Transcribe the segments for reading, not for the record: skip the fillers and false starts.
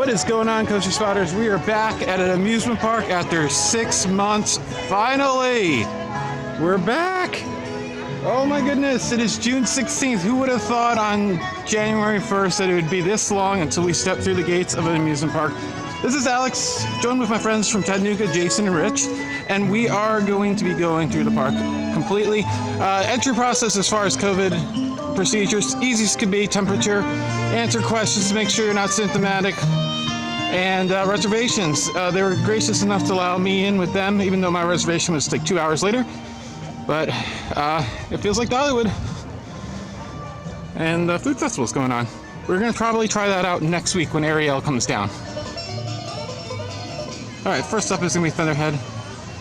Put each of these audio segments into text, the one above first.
What is going on, Coaching Spotters? We are back at an amusement park after 6 months. Finally, we're back. Oh my goodness, it is June 16th. Who would have thought on January 1st that it would be this long until we step through the gates of an amusement park? This is Alex, joined with my friends from Chattanooga, Jason and Rich, and we are going to be going through the park completely. Entry process as far as COVID procedures, easy as can be, temperature, answer questions to make sure you're not symptomatic, and reservations. They were gracious enough to allow me in with them, even though my reservation was like 2 hours later. But it feels like Dollywood. And the food festival's going on. We're going to probably try that out next week when Ariel comes down. Alright, first up is going to be Thunderhead.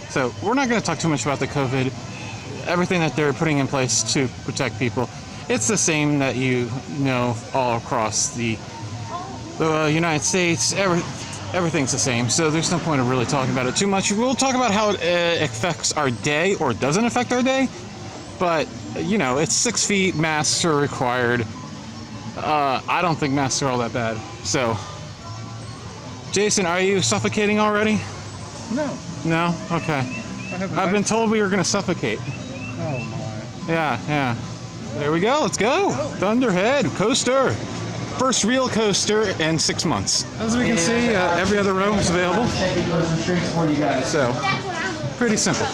So we're not going to talk too much about the COVID, everything that they're putting in place to protect people. It's the same that you know all across the United States. Everything's the same, so there's no point of really talking about it too much. We'll talk about how it affects our day or doesn't affect our day, but you know, it's 6 feet, masks are required. I don't think masks are all that bad. So, Jason, are you suffocating already? No. No? Okay. I've been told we were going to suffocate. Oh my. Yeah. There we go, let's go. Thunderhead coaster. First real coaster in 6 months. As we can see, every other row is available. So, pretty simple.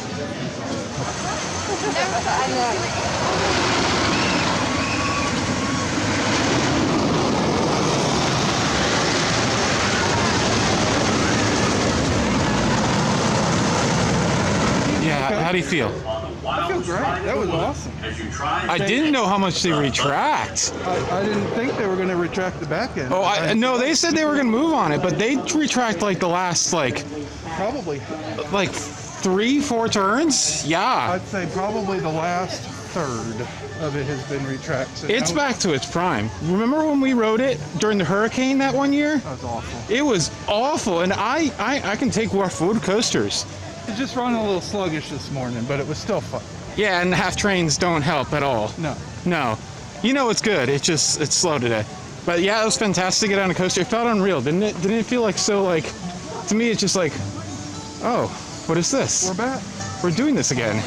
Yeah, how do you feel? I feel great. That was awesome. I didn't know how much they retract. I didn't think they were going to retract the back end. Oh, no, they said they were going to move on it, but they retract like the last, probably. Like 3-4 turns? Yeah. I'd say probably the last third of it has been retracted. It's back to its prime. Remember when we rode it during the hurricane that one year? That was awful. It was awful, and I can take rough road coasters. It's just running a little sluggish this morning, but it was still fun. Yeah, and the half trains don't help at all. No. You know it's good. It's slow today. But yeah, it was fantastic to get on a coaster. It felt unreal, didn't it? Didn't it feel like so to me it's just like, oh, what is this? We're back. We're doing this again.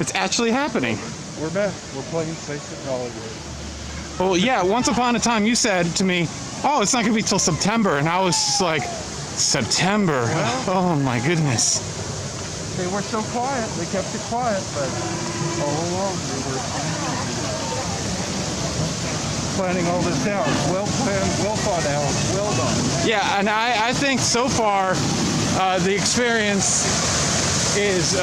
It's actually happening. We're back. We're playing safe at Dollywood. Well, yeah, once upon a time you said to me, oh, it's not going to be till September. And I was just like, September? Well, oh my goodness. They were so quiet. They kept it quiet, but all along they were planning all this out. Well planned, well thought out, well done. Yeah, and I think so far the experience is,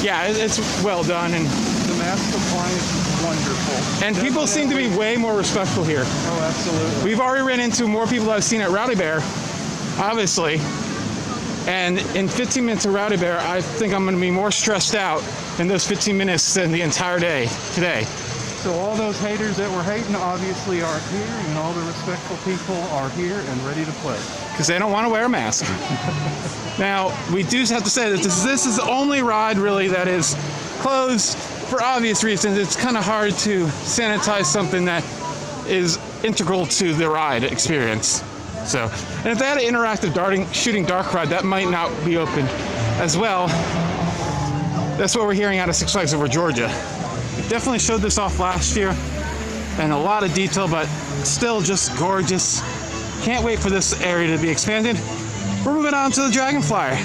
it's well done. And the mask compliance is wonderful. And people seem to be way more respectful here. Oh, absolutely. We've already ran into more people that I've seen at Rowdy Bear, obviously. And in 15 minutes of Rowdy Bear, I think I'm going to be more stressed out in those 15 minutes than the entire day today. So all those haters that were hating obviously aren't here, and all the respectful people are here and ready to play. Because they don't want to wear a mask. Now, we do have to say that this is the only ride really that is closed for obvious reasons. It's kind of hard to sanitize something that is integral to the ride experience. So, and if they had an interactive shooting dark ride, that might not be open as well. That's what we're hearing out of Six Flags Over Georgia. We definitely showed this off last year in a lot of detail, but still just gorgeous. Can't wait for this area to be expanded. We're moving on to the Dragonflyer.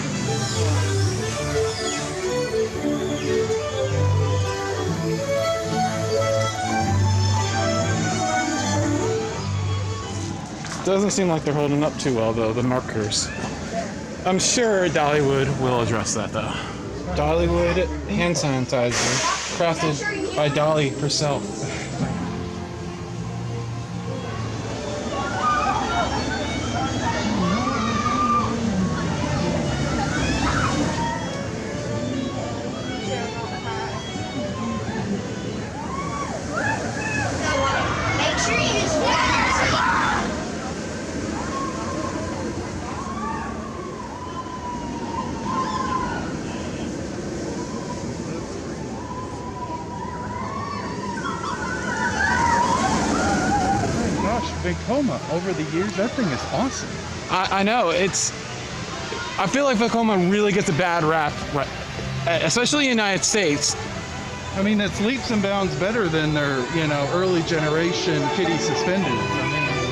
Doesn't seem like they're holding up too well, though, the markers. I'm sure Dollywood will address that, though. Dollywood hand sanitizer, crafted by Dolly herself. Coma over the years. That thing is awesome. I know, I feel like Vekoma really gets a bad rap, especially in the United States. I mean, it's leaps and bounds better than their, early generation kitty suspenders.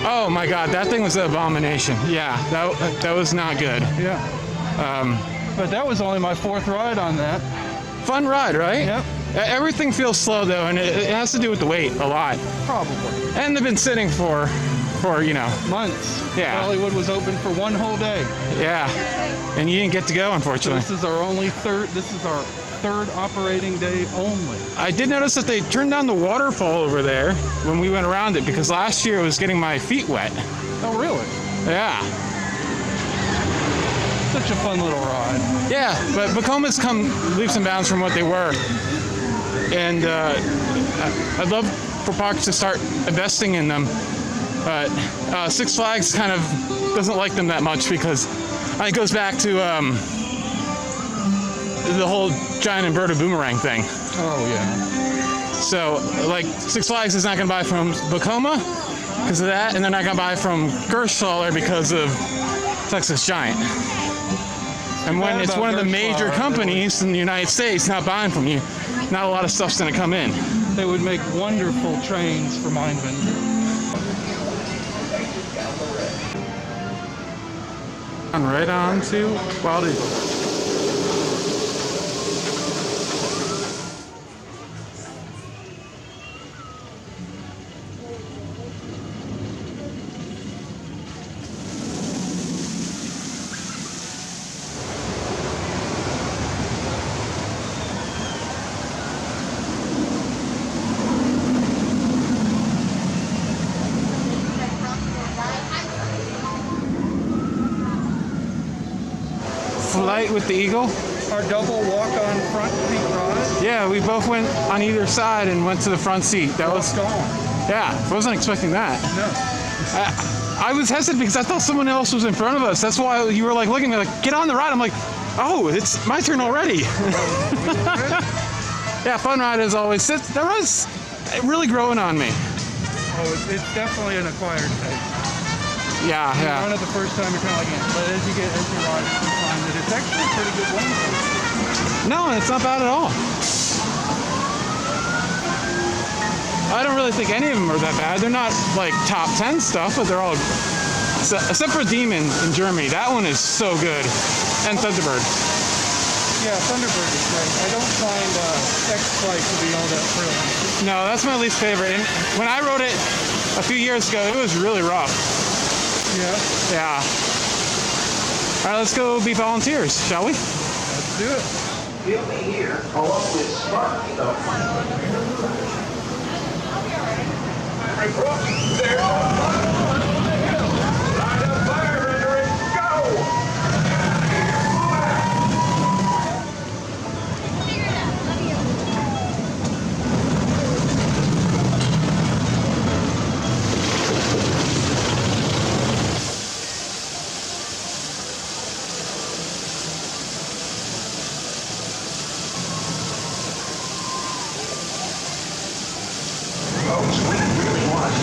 Oh my God, that thing was an abomination. Yeah, that was not good. Yeah. But that was only my 4th ride on that. Fun ride, right? Yep. Everything feels slow though, and it has to do with the weight a lot. Probably. And they've been sitting for months. Yeah. Dollywood was open for 1 whole day. Yeah. And you didn't get to go, unfortunately. So this is our third operating day only. I did notice that they turned down the waterfall over there when we went around it, because last year it was getting my feet wet. Oh, really? Yeah. Such a fun little ride. Yeah, but Vekoma's come leaps and bounds from what they were. And I'd love for parks to start investing in them. But Six Flags kind of doesn't like them that much, because it goes back to the whole giant inverted boomerang thing. Oh, yeah. So, like, Six Flags is not going to buy from Vekoma because of that, and they're not going to buy from Gershaller because of Texas Giant. And when it's one of the major companies in the United States not buying from you, not a lot of stuff's going to come in. They would make wonderful trains for Mindbender. Right on to Wild Eagle. Flight with the Eagle. Our double walk-on front seat ride. Yeah, we both went on either side and went to the front seat. That was gone. Yeah, I wasn't expecting that. No. I was hesitant because I thought someone else was in front of us. That's why you were like looking at me like, get on the ride. I'm like, oh, it's my turn already. Yeah, fun ride as always. That ride's really growing on me. Oh, it's definitely an acquired taste. Yeah, You yeah. run it the first time, you're kind of like, but as you ride it, you find that it's actually a pretty good one. No, it's not bad at all. I don't really think any of them are that bad. They're not like top 10 stuff, but they're all, except for Demon in Germany. That one is so good. And Thunderbird. Yeah, Thunderbird is great. I don't find X-Flight to be all that thrilling. No, that's my least favorite. And when I rode it a few years ago, it was really rough. Yeah. Yeah. All right, let's go be volunteers, shall we? Let's do it. He'll be here along with Sparky the Fire. There's a fire on the hill. Light a fire under it. Go! Folks, we really want to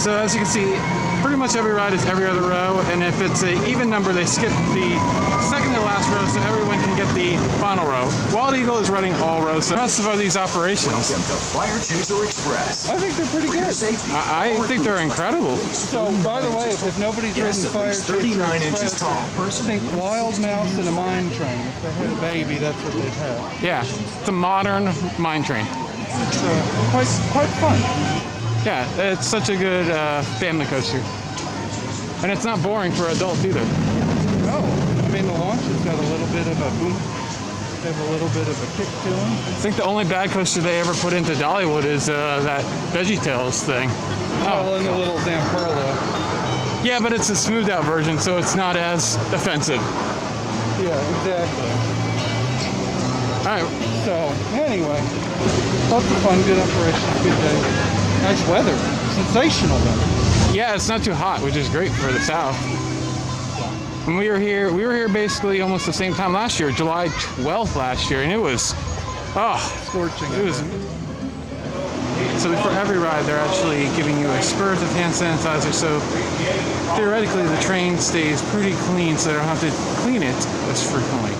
So as you can see, pretty much every ride is every other row, and if it's an even number, they skip the second to last row so everyone can get the final row. Wild Eagle is running all rows. So impressive are these operations? Welcome to Fire Chaser Express. I think they're pretty For your good. safety, I think they're incredible. So, by the way, if nobody's Yes, ridden at Fire least Chaser 39 inches Express, tall. Person think Wild Mouse and a Mine Train. If they had a baby, that's what they'd have. Yeah, it's a modern mine train. It's quite fun. Yeah, it's such a good family coaster. And it's not boring for adults either. a boom. They have a little bit of a kick to them. I think the only bad coaster they ever put into Dollywood is that VeggieTales thing. Oh, and the little Zamperla. Yeah, but it's a smoothed out version, so it's not as offensive. Yeah, exactly. All right. So, anyway, lots of fun, good operation, good day. Nice weather, sensational weather. Yeah, it's not too hot, which is great for the south. When we were here basically almost the same time last year, July 12th last year, and it was, Scorching. it was. So before every ride, they're actually giving you a spurt of hand sanitizer, so theoretically the train stays pretty clean, so they don't have to clean it as frequently.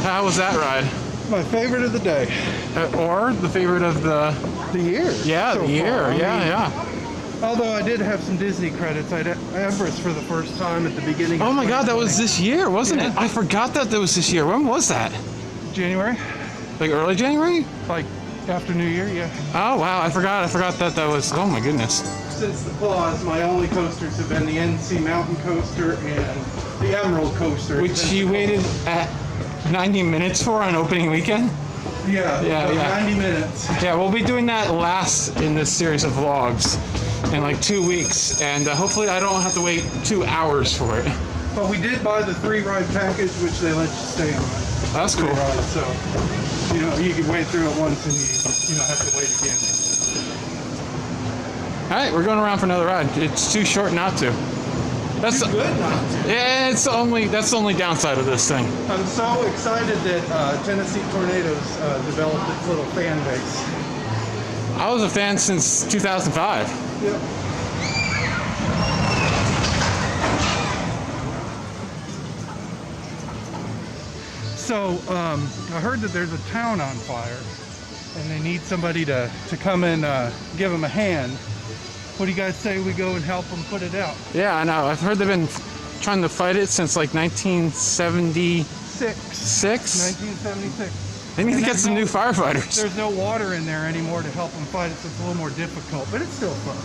How was that ride? My favorite of the day. Or the favorite of the year. Yeah, so the year. far. I Yeah, mean, yeah. Although I did have some Disney credits. I had Everest for the first time at the beginning of Oh my God, that was this year, wasn't it? Yeah. I forgot that was this year. When was that? January, Like early January? like after New Year, yeah. Oh wow, I forgot that was. Oh my goodness. Since the pause, my only coasters have been the NC Mountain Coaster and the Emerald Coaster. Which you waited at 90 minutes for on opening weekend? Yeah, Yeah, about yeah. 90 minutes. Yeah, we'll be doing that last in this series of vlogs in like 2 weeks, and hopefully I don't have to wait 2 hours for it. But we did buy the 3-ride package, which they let you stay on. That's cool. 3 rides, so you can wait through it once and you don't have to wait again. All right, we're going around for another ride. It's too short not to. That's Good not to. Yeah, that's the only downside of this thing. I'm so excited that Tennessee Tornadoes developed its little fan base. I was a fan since 2005. Yep. So I heard that there's a town on fire, and they need somebody to come and give them a hand. What do you guys say we go and help them put it out? Yeah, I know. I've heard they've been trying to fight it since like 1976. 1976. They need to And get some new firefighters. There's no water in there anymore to help them fight it, so it's a little more difficult, but it's still fun.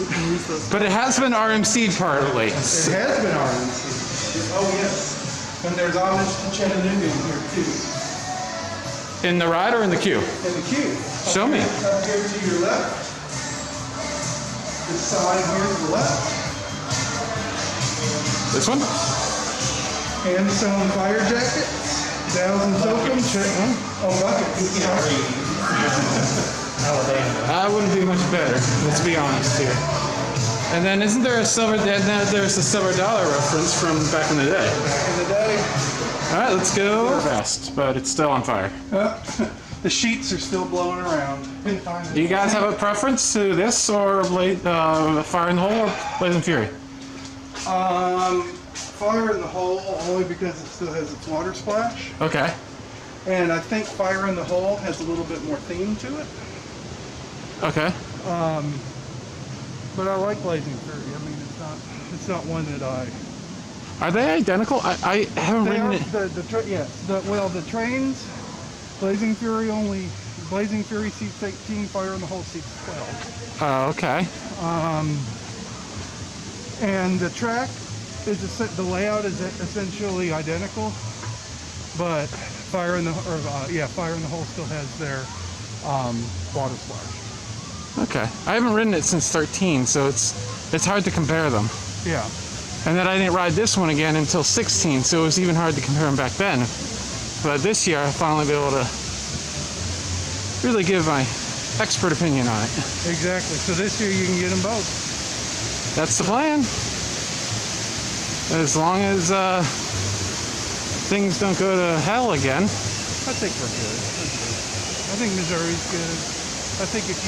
We can use those. But it has been RMC'd partly. It has been RMC. Oh yes. And there's homage to Chattanooga in here too. In the ride or in the queue? In the queue. Show me. Up here to your left. This side here to the left. This one? Hand sewn fire jacket. Dowels and soakums. Oh, bucket. Sorry. That wouldn't be much better. Let's be honest here. And then isn't there a there's a silver dollar reference from back in the day? Back in the day. All right, let's go fast, but it's still on fire. The sheets are still blowing around. Do you guys have a preference to this or Fire in the Hole or Blazing Fury? Fire in the Hole only because it still has its water splash. Okay. And I think Fire in the Hole has a little bit more theme to it. Okay. But I like Blazing Fury. I mean, it's not one that I. Are they identical? I haven't They ridden are it. the trains. Blazing Fury seats 18. Fire in the Hole seats 12. Oh, okay. And the track is the layout is essentially identical, but Fire in the Hole still has their water splash. Okay. I haven't ridden it since 13, so it's hard to compare them. Yeah. And then I didn't ride this one again until 16, so it was even hard to compare them back then. But this year, I'll finally be able to really give my expert opinion on it. Exactly. So this year you can get them both. That's the plan. As long as things don't go to hell again. I think we're good. I think Missouri's good. I think if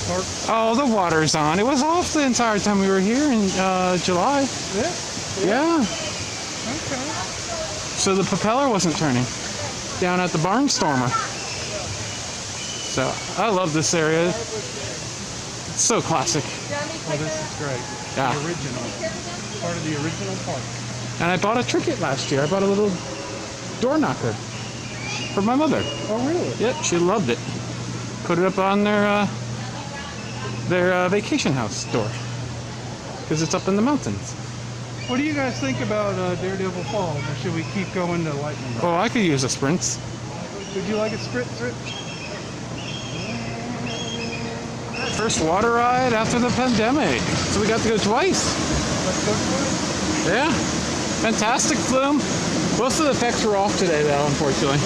Park. Oh, the water's on. It was off the entire time we were here in July. Yeah. Okay. So the propeller wasn't turning down at the Barnstormer. So I love this area. It's so classic. Oh, this is great. Yeah. The original. Part of the original park. And I bought a trinket last year. I bought a little door knocker for my mother. Oh, really? Yep, she loved it. Put it up on their vacation house door because it's up in the mountains. What do you guys think about Daredevil Falls? Or should we keep going to Lightning Rod? Oh, I could use a sprint. Would you like a sprint? First water ride after the pandemic, so we got to go twice. Let's go for it. Yeah, fantastic flume. Most of the effects were off today, though, unfortunately.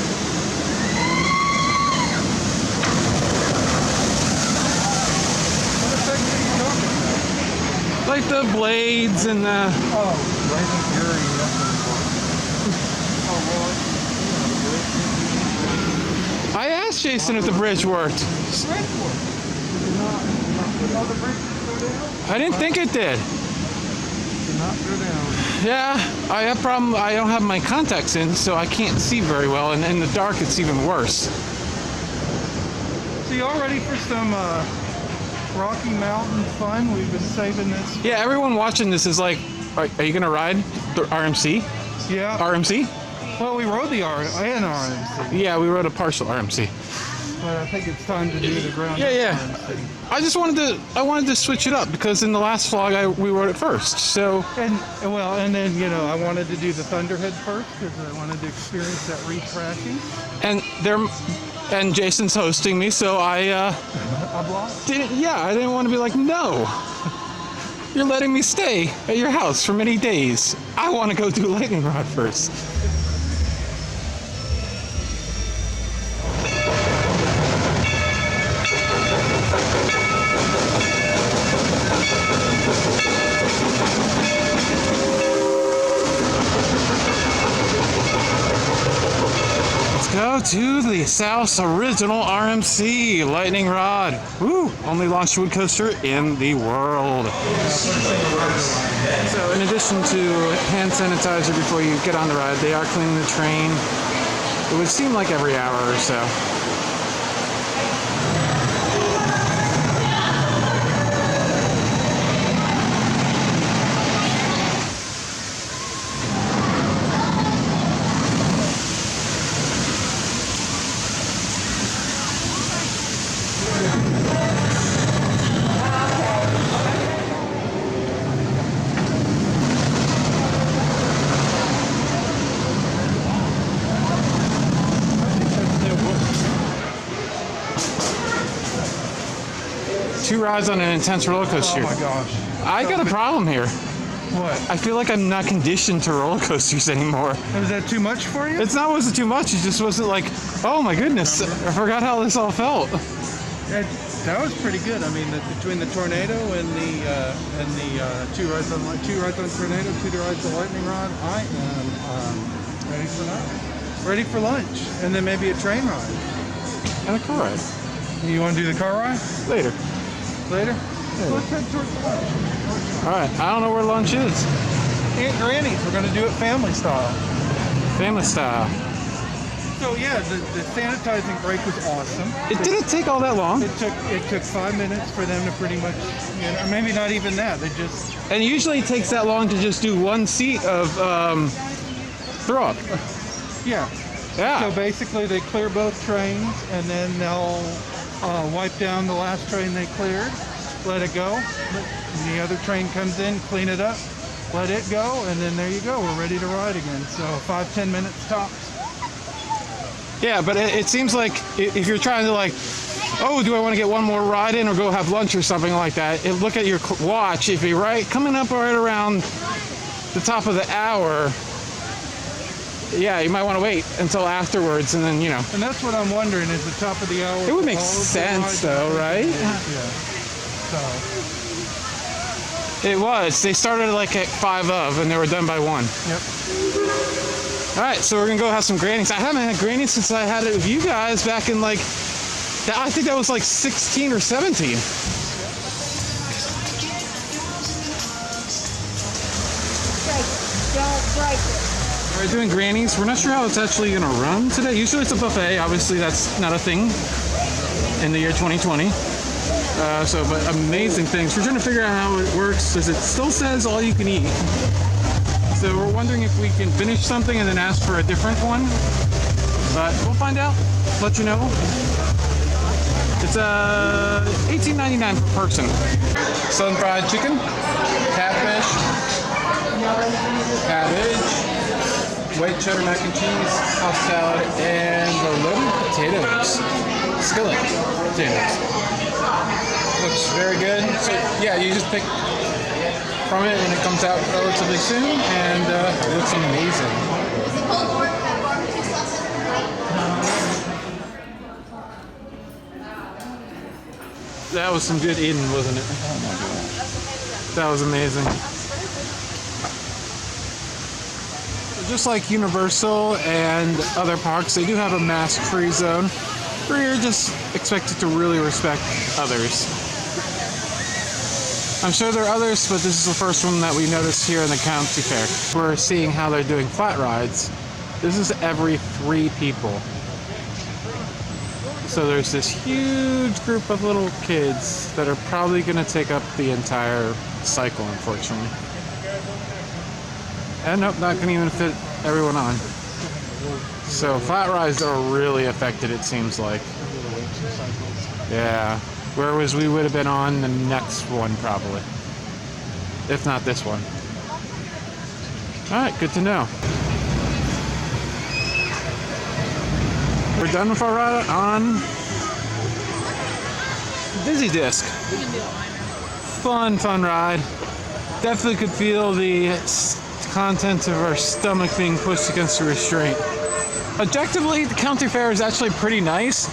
What effects are you talking about? Like the blades and the... Oh, Blazing Fury. That's what it's for. Oh, I asked Jason if the bridge worked. well. The bridge worked. Oh, the bridge did go down? I didn't think it did. Did not go down. Yeah, I have problem. I don't have my contacts in, so I can't see very well, and in the dark it's even worse. So y'all ready for some Rocky Mountain fun? We've been saving this. Yeah, everyone watching this is like, are you gonna ride the RMC? Yeah. RMC? Well, we rode the RMC, Yeah, we rode a partial RMC. but I think it's time to do the ground. Yeah. RMC. I wanted to switch it up because in the last vlog we rode it first. So And then I wanted to do the Thunderhead first because I wanted to experience that retracking. and Jason's hosting me, so I A block. I didn't want to be like, no. You're letting me stay at your house for many days. I want to go do Lightning Rod first. Let's go to the South's original RMC Lightning Rod. Woo! Only launched wood coaster in the world. So in addition to hand sanitizer before you get on the ride, they are cleaning the train. It would seem like every hour or so. Two rides on an intense roller coaster. Oh my gosh. I got a problem here. What? I feel like I'm not conditioned to roller coasters anymore. Was that too much for you? It's not wasn't too much. It just wasn't like, oh my goodness, I forgot how this all felt. That was pretty good. I mean, between the tornado and the two rides on tornado, two rides on lightning rod, I am ready for that. Ready for lunch, and then maybe a train ride. And a car ride. You want to do the car ride Later. later? Let's head towards the lunch. All right. I don't know where lunch is. Aunt Grannies. We're gonna do it family style. Family style. So yeah, the sanitizing break was awesome. It didn't take all that long. It took 5 minutes for them to pretty much, maybe not even that. They just And usually it takes that long to just do one seat of throw up. yeah. Yeah. So basically, they clear both trains, and then they'll wipe down the last train they cleared, let it go. And the other train comes in, clean it up, let it go, and then there you go. We're ready to ride again. So 5-10 minutes tops. Yeah, but it seems like if you're trying to like, oh, do I want to get one more ride in or go have lunch or something like that? Look at your watch. If you're coming up right around the top of the hour, yeah, you might want to wait until afterwards, and then And that's what I'm wondering, is the top of the hour. It would for make all of the sense, rides? though, right? Yeah. So, It was. They started like at 5 of, and they were done by 1. yep. All right, so we're gonna go have some Grannies. I haven't had Grannies since I had it with you guys back in I think that was like 16 or 17. Don't break it. We're doing Grannies. We're not sure how it's actually gonna run today. Usually it's a buffet. Obviously that's not a thing. in the year 2020. But amazing things. We're trying to figure out how it works, because it still says all you can eat. So we're wondering if we can finish something and then ask for a different one. But we'll find out. Let you know. It's $18.99 per person. Sun fried chicken, catfish, cabbage, white cheddar mac and cheese, house salad, and the loaded potatoes. Skillet potatoes. Looks very good. So yeah, you just pick from it and it comes out relatively soon, and it looks amazing. That was some good eating, wasn't it? Oh my gosh. That was amazing. Just like Universal and other parks, they do have a mask-free zone where you're just expected to really respect others. I'm sure there are others, but this is the first one that we noticed here in the county fair. We're seeing how they're doing flat rides. This is every 3 people. So there's this huge group of little kids that are probably going to take up the entire cycle, unfortunately. And nope, not going to even fit everyone on. So flat rides are really affected, it seems like. Yeah. Whereas we would have been on the next one, probably. If not this one. Alright, good to know. We're done with our ride on Dizzy Disc. Fun ride. Definitely could feel the contents of our stomach being pushed against the restraint. Objectively, the county fair is actually pretty nice,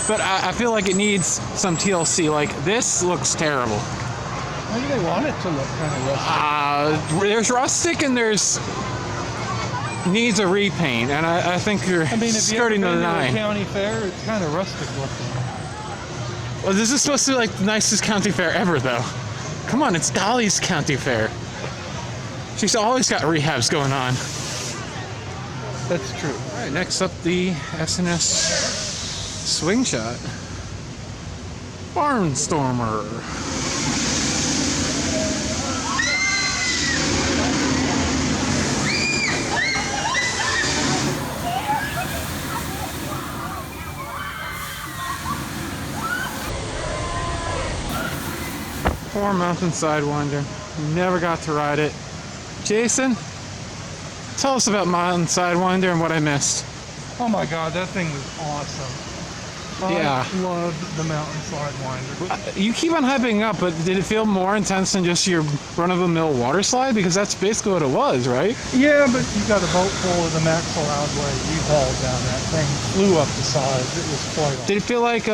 but I feel like it needs some TLC. Like, this looks terrible. Maybe they want it to look kind of rustic. There's rustic and there's needs a repaint, and I think you're skirting the line. If you ever been to a county fair, it's kind of rustic looking. Well, this is supposed to be like the nicest county fair ever, though. Come on, it's Dolly's county fair. She's always got rehabs going on. That's true. All right, next up, the S&S Swing Shot. Barnstormer. Poor Mountain Sidewinder. Never got to ride it. Jason, tell us about Mountain Sidewinder and what I missed. Oh my god, that thing was awesome. Yeah. I loved the Mountain Sidewinder. You keep on hyping up, but did it feel more intense than just your run-of-the-mill water slide? Because that's basically what it was, right? Yeah, but you got a boat full of the max allowed weight. You hauled down that thing, flew up the sides. It was quite awesome. Did it feel like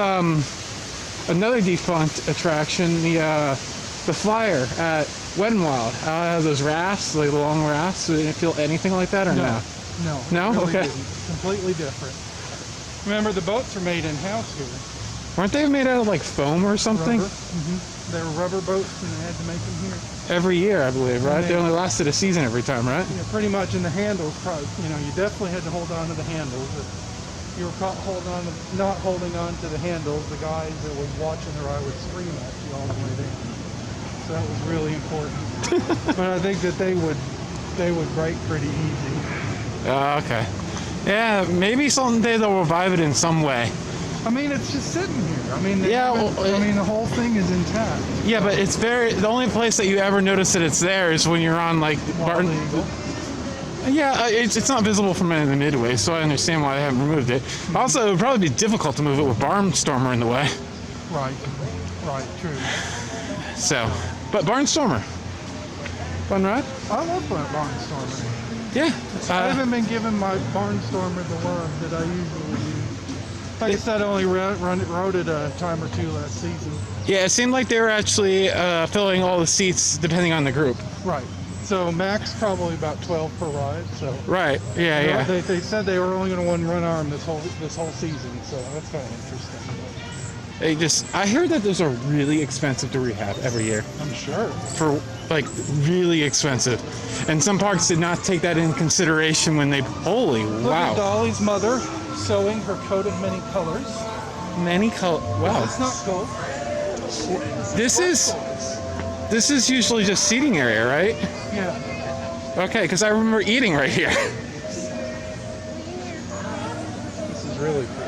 another defunct attraction, the flyer at Wet n Wild? Those rafts, like the long rafts. Did it feel anything like that or no? No. No? Really Okay. didn't. Completely different. Remember, the boats are made in-house here. Weren't they made out of like foam or something? Rubber. They were rubber boats, and they had to make them here. Every year, I believe, right? They only lasted a season every time, right? Yeah, pretty much. And the handles, probably, you definitely had to hold on to the handles. If you were caught not holding on to the handles, the guys that were watching the ride would scream at you all the way down. So that was really important. But I think that they would break pretty easy. Okay. Yeah, maybe someday they'll revive it in some way. I mean, it's just sitting here. I mean, the whole thing is intact. Yeah, but it's the only place that you ever notice that it's there is when you're on like Wild Eagle. Yeah, it's not visible from any of the midway, so I understand why they haven't removed it. Also, it would probably be difficult to move it with Barnstormer in the way. Right, true. So, but Barnstormer, fun ride? I love Barnstormer. Yeah. I haven't been giving my Barnstormer the love that I usually do. Like I said, I only rode it a time or two last season. Yeah, it seemed like they were actually filling all the seats depending on the group. Right. So max probably about 12 per ride. So. Right. Yeah. They said they were only going to one arm this whole season, so that's kind of interesting. I heard that those are really expensive to rehab every year. I'm sure. For like really expensive. And some parks did not take that into consideration when they, holy Look wow. at Dolly's mother sewing her coat of many colors. Many color. Wow. It's not cold. This is usually just seating area, right? Yeah. Okay, because I remember eating right here. This is really cool.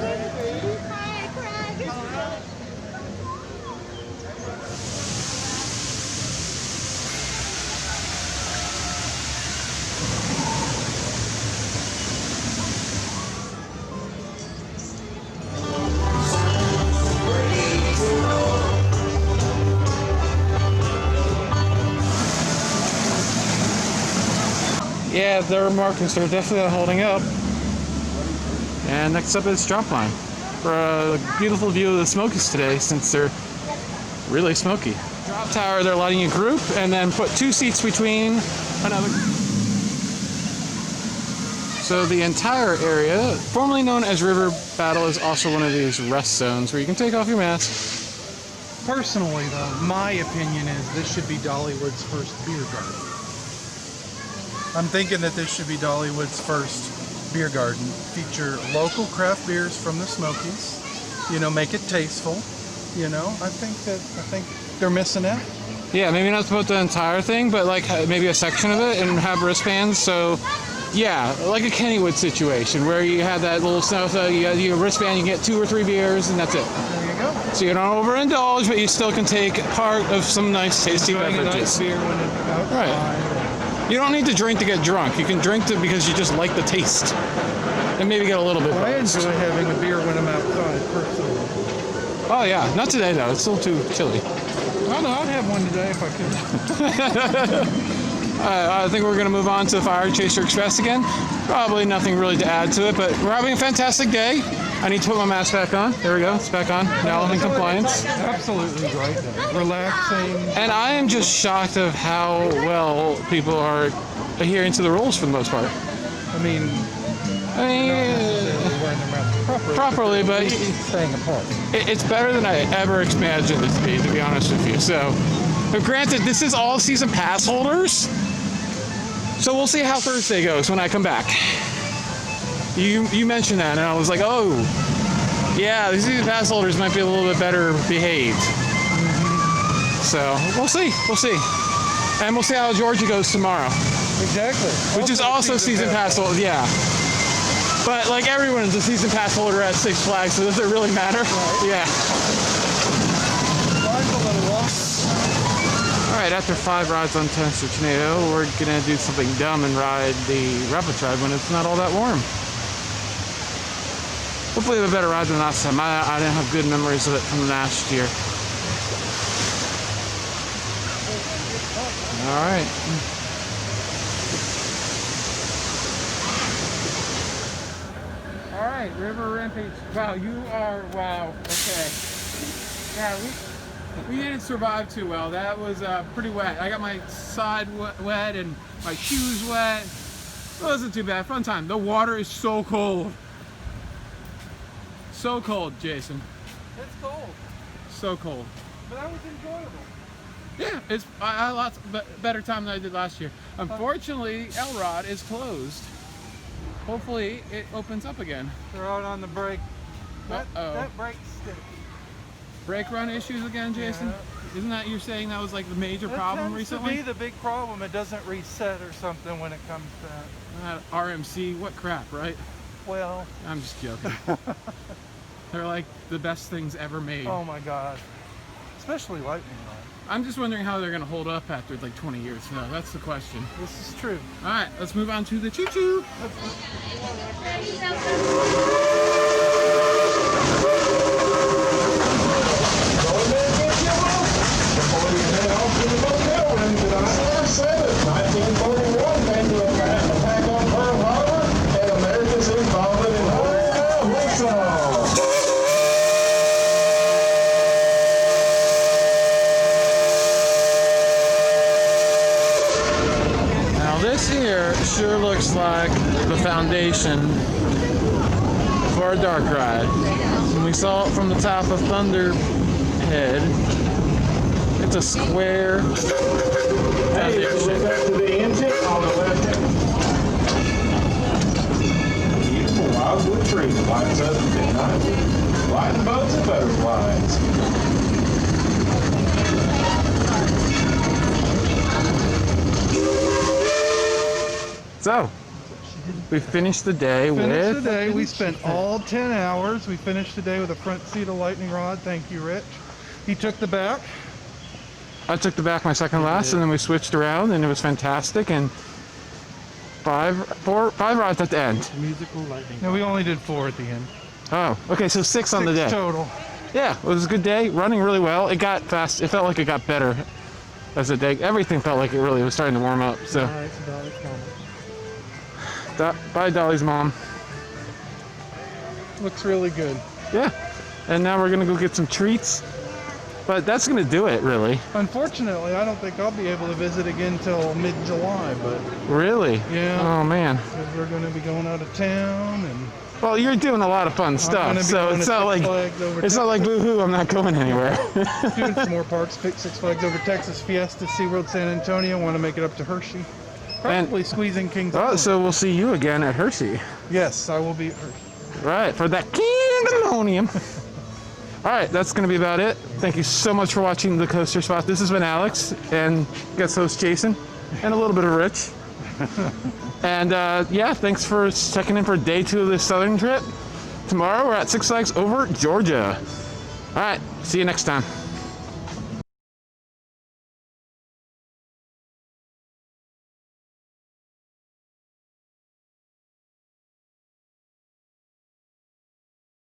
Yeah, their markers are definitely holding up. And next up is Dropline for a beautiful view of the Smokies today, since they're really smoky. Drop tower, they're letting you group and then put 2 seats between another. So the entire area, formerly known as River Battle, is also one of these rest zones where you can take off your mask. Personally, though, my opinion is this should be Dollywood's first beer garden. I'm thinking that this should be Dollywood's first beer garden. Feature local craft beers from the Smokies. You know, make it tasteful. You know, I think they're missing out. Yeah, maybe not about the entire thing, but like maybe a section of it and have wristbands. So, yeah, like a Kennywood situation where you have that little stuff. You got your wristband, you get 2 or 3 beers, and that's it. There you go. So you don't overindulge, but you still can take part of some nice, tasty Enjoying a beverages. nice beer when it's outside. Right. You don't need to drink to get drunk. You can drink to because you just like the taste, and maybe get a little bit. Well, I buzzed. enjoy having a beer when I'm outside, personally. Oh yeah, not today though. It's still too chilly. Oh no, I'd have one today if I could. I think we're gonna move on to the Fire Chaser Express again. Probably nothing really to add to it, but we're having a fantastic day. I need to put my mask back on. There we go. It's back on. Now I'm in compliance. Absolutely great day. Relaxing. And I am just shocked of how well people are adhering to the rules for the most part. I mean, wearing their mask Properly, but staying apart. it's better than I ever imagined it to be honest with you. So, but granted, this is all season pass holders. So we'll see how Thursday goes when I come back. You mentioned that, and I was like, oh, yeah, the season pass holders might be a little bit better behaved. So we'll see, and we'll see how Georgia goes tomorrow. Exactly. Which is also season pass holder, yeah. But like everyone's a season pass holder at Six Flags, so does it really matter? Right. Yeah. Mine's a little long. All right, after 5 rides on Tennessee Tornado, we're gonna do something dumb and ride the Rapid Ride when it's not all that warm. Hopefully, we have a better ride than last time. I didn't have good memories of it from last year. All right. All right, River Rampage. Wow, you are, wow, okay. Yeah, we didn't survive too well. That was pretty wet. I got my side wet and my shoes wet. It wasn't too bad. Fun time. The water is so cold. So cold, Jason. It's cold, So cold. but that was enjoyable. Yeah, I had lots better time than I did last year. Unfortunately, Elrod is closed. Hopefully, it opens up again. They're out on the brake. That brake stick. Brake run issues again, Jason? Yeah. Isn't that you're saying that was like the major problem recently? To be the big problem. It doesn't reset or something when it comes to that. RMC, what crap, right? Well, I'm just joking. They're like the best things ever made. oh my God. Especially lightning rod. I'm just wondering how they're gonna hold up after like 20 years. No, that's the question. This is true. All right, let's move on to the choo-choo. Before you head off to the motel room tonight, December 7th, 1941, came to attack on Pearl Harbor and America's involvement in Whistle. Now this here sure looks like the foundation for a dark ride. When we saw it from the top of Thunderhead, it's a square Hey, look foundation. up to the engine on the left hand. Beautiful wildwood tree lights up at night. Flying boats and butterflies. So, we finished the day Finished with... the day. We spent all 10 hours. We finished the day with a front seat of lightning rod. Thank you, Rich. He took the back. I took the back my second last, and then we switched around, and it was fantastic. And five rides at the end. Musical lightning. No, we only did 4 at the end. Oh, okay, so 6 on the 6 day. total. Yeah, it was a good day. Running really well. It got fast. It felt like it got better as the day. Everything felt like it really was starting to warm up. So, Alright, so Dolly's coming. bye, Dolly's mom. Looks really good. Yeah, and now we're gonna go get some treats. But that's gonna do it, really. Unfortunately, I don't think I'll be able to visit again till mid-July, but Really? Yeah. Oh man. because we're going to be going out of town and Well, you're doing a lot of fun I'm stuff, gonna be so going it's to not Six like Flags over it's not like boo-hoo. I'm not going anywhere. doing some more parks. Pick Six Flags over Texas, Fiesta, SeaWorld San Antonio. Want to make it up to Hershey. Probably squeezing Kings Oh, Island. so we'll see you again at Hershey. Yes, I will be at Hershey. Right, for that Kingdomonium. All right, that's going to be about it. Thank you so much for watching The Coaster Spot. This has been Alex and guest host Jason and a little bit of Rich. And yeah, thanks for checking in for day 2 of this southern trip. Tomorrow we're at Six Flags over Georgia. All right, see you next time.